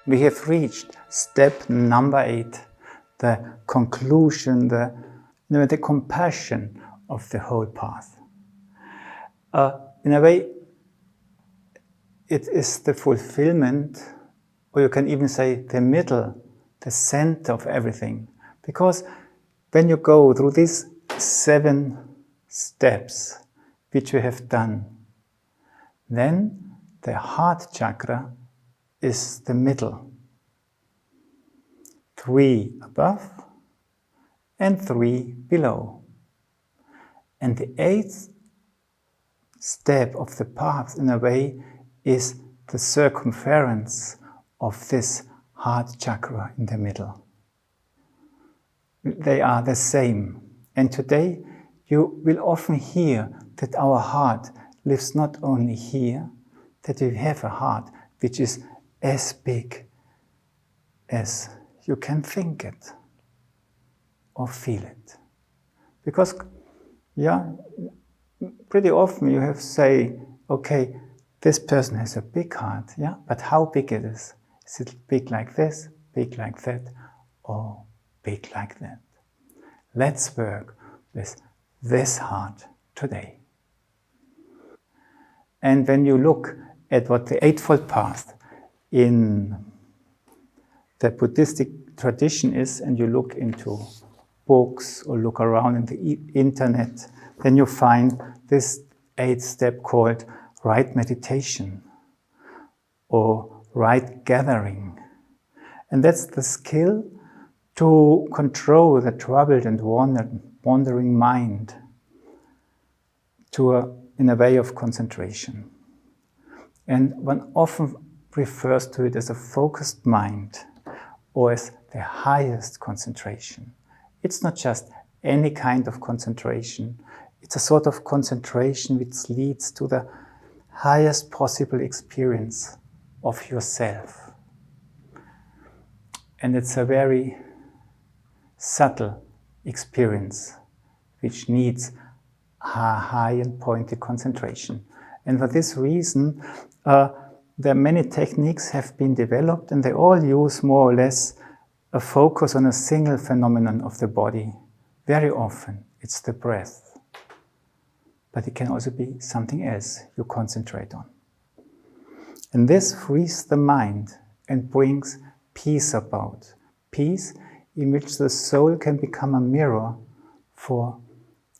We have reached step number 8, the conclusion, the compassion of the whole path. In a way, it is the fulfillment, or you can even say the middle, the center of everything. Because when you go through these 7 steps, which we have done, then the heart chakra is the middle. 3 above and 3 below. And the 8th step of the path, in a way, is the circumference of this heart chakra in the middle. They are the same. And today you will often hear that our heart lives not only here, that we have a heart which is as big as you can think it or feel it. Because, pretty often you have say, okay, this person has a big heart, but how big it is? Is it big like this, big like that, or big like that? Let's work with this heart today. And when you look at what the Eightfold Path in the Buddhistic tradition is, and you look into books or look around in the internet, then you find this 8th step called right meditation or right gathering. And that's the skill to control the troubled and wandering mind in a way of concentration. And one often refers to it as a focused mind or as the highest concentration. It's not just any kind of concentration. It's a sort of concentration which leads to the highest possible experience of yourself. And it's a very subtle experience which needs a high and pointed concentration. And for this reason, there are many techniques have been developed, and they all use more or less a focus on a single phenomenon of the body. Very often it's the breath, but it can also be something else you concentrate on. And this frees the mind and brings peace about. Peace in which the soul can become a mirror for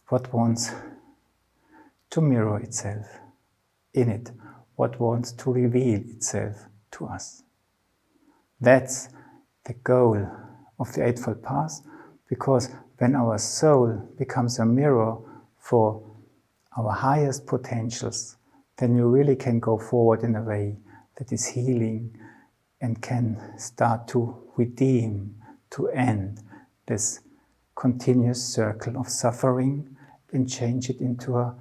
what wants to mirror itself in it, what wants to reveal itself to us. That's the goal of the Eightfold Path, because when our soul becomes a mirror for our highest potentials, then you really can go forward in a way that is healing and can start to redeem, to end this continuous circle of suffering and change it into a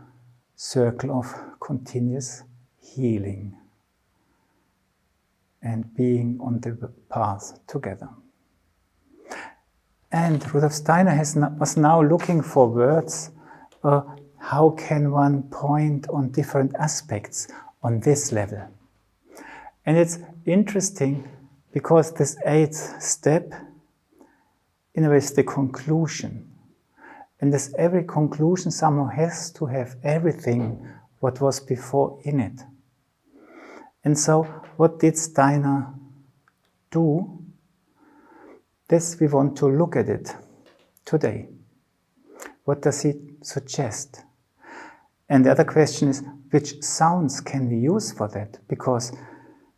circle of continuous healing and being on the path together. And Rudolf Steiner was now looking for words. How can one point on different aspects on this level? And it's interesting because this 8th step, in a way, is the conclusion. And this every conclusion somehow has to have everything what was before in it. And so, what did Steiner do? This we want to look at it today. What does he suggest? And the other question is, which sounds can we use for that? Because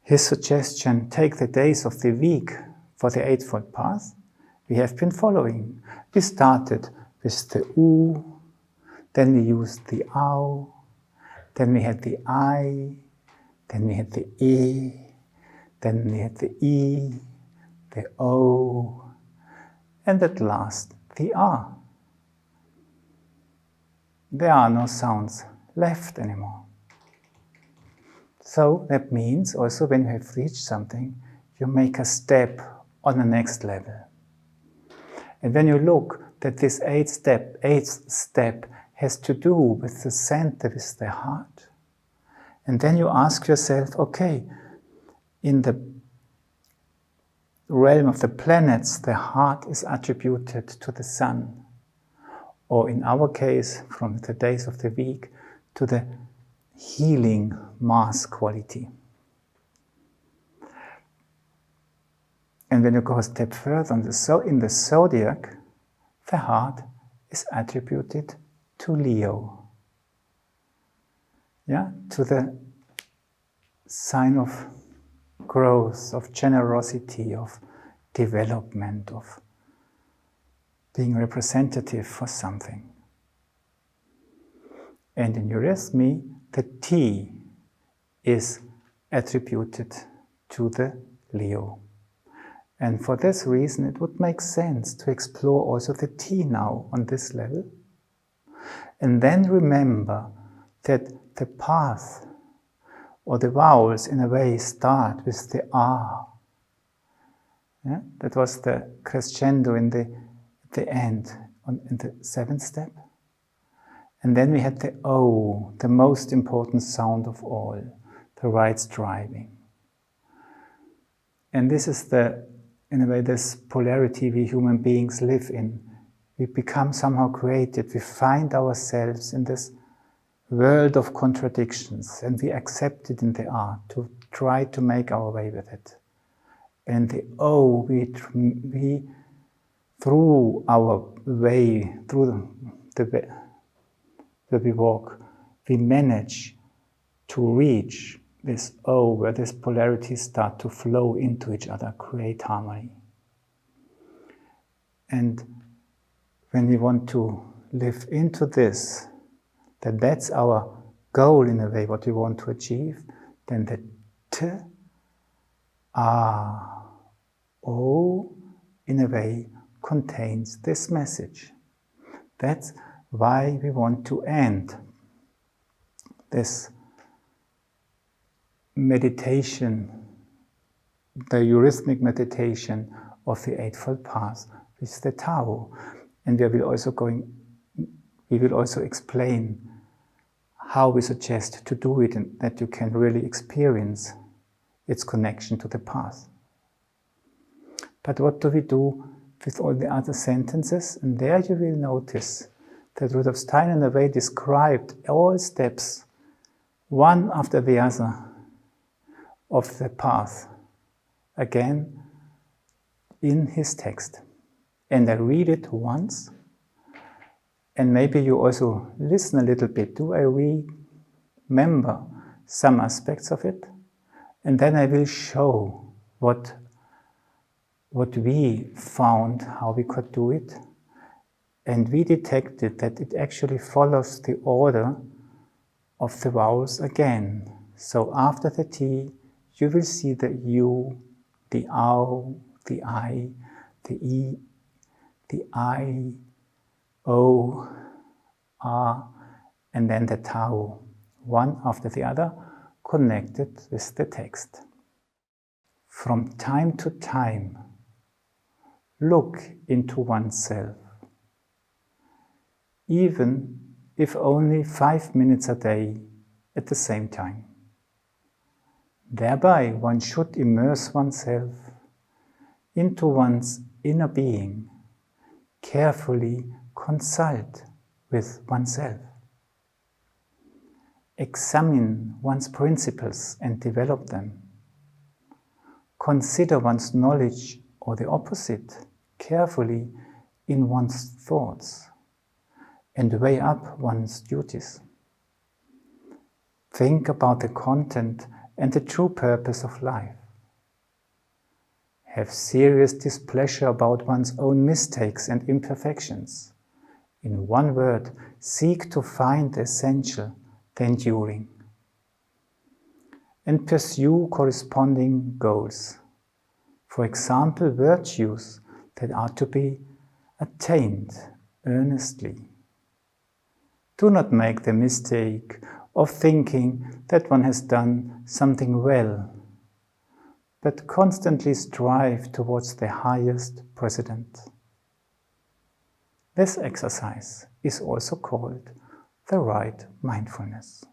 his suggestion, take the days of the week for the Eightfold Path, we have been following. We started with the U, then we used the AO, then we had the I, then we had the E, then we had the E, the O, and at last the R. There are no sounds left anymore. So that means also when you have reached something, you make a step on the next level. And when you look that this 8th step has to do with the center, with the heart, and then you ask yourself, okay, in the realm of the planets, the heart is attributed to the sun, or in our case, from the days of the week, to the healing Mars quality. And when you go a step further, in the zodiac, the heart is attributed to Leo. Yeah, to the sign of growth, of generosity, of development, of being representative for something. And in eurythmy, the T is attributed to the Leo. And for this reason, it would make sense to explore also the T now on this level. And then remember that the path or the vowels in a way start with the R. Yeah? That was the crescendo in the end, in the seventh step. And then we had the O, the most important sound of all, the right striving. And this is in a way, this polarity we human beings live in. We become somehow created. We find ourselves in this world of contradictions, and we accept it in the art to try to make our way with it. And the O, we through our way, through the way that we walk, we manage to reach this O, where these polarities start to flow into each other, create harmony. And when we want to live into this, that's our goal in a way, what we want to achieve, then the T, A, O, in a way, contains this message. That's why we want to end this meditation, the eurythmic meditation of the Eightfold Path, which is the TAO. And we will also explain how we suggest to do it, and that you can really experience its connection to the path. But what do we do with all the other sentences? And there you will notice that Rudolf Steiner in a way described all steps, one after the other, of the path, again in his text. And I read it once, and maybe you also listen a little bit. Do I remember some aspects of it? And then I will show what we found, how we could do it. And we detected that it actually follows the order of the vowels again. So after the T, you will see the U, the OW, the I, the E, the I, O, R, and then the TAO, one after the other, connected with the text. From time to time, look into oneself, even if only 5 minutes a day at the same time. Thereby, one should immerse oneself into one's inner being, carefully consult with oneself, examine one's principles and develop them, consider one's knowledge or the opposite carefully in one's thoughts, and weigh up one's duties. Think about the content and the true purpose of life. Have serious displeasure about one's own mistakes and imperfections. In one word, seek to find the essential, the enduring. And pursue corresponding goals. For example, virtues that are to be attained earnestly. Do not make the mistake of thinking that one has done something well, but constantly strive towards the highest precedent. This exercise is also called the right mindfulness.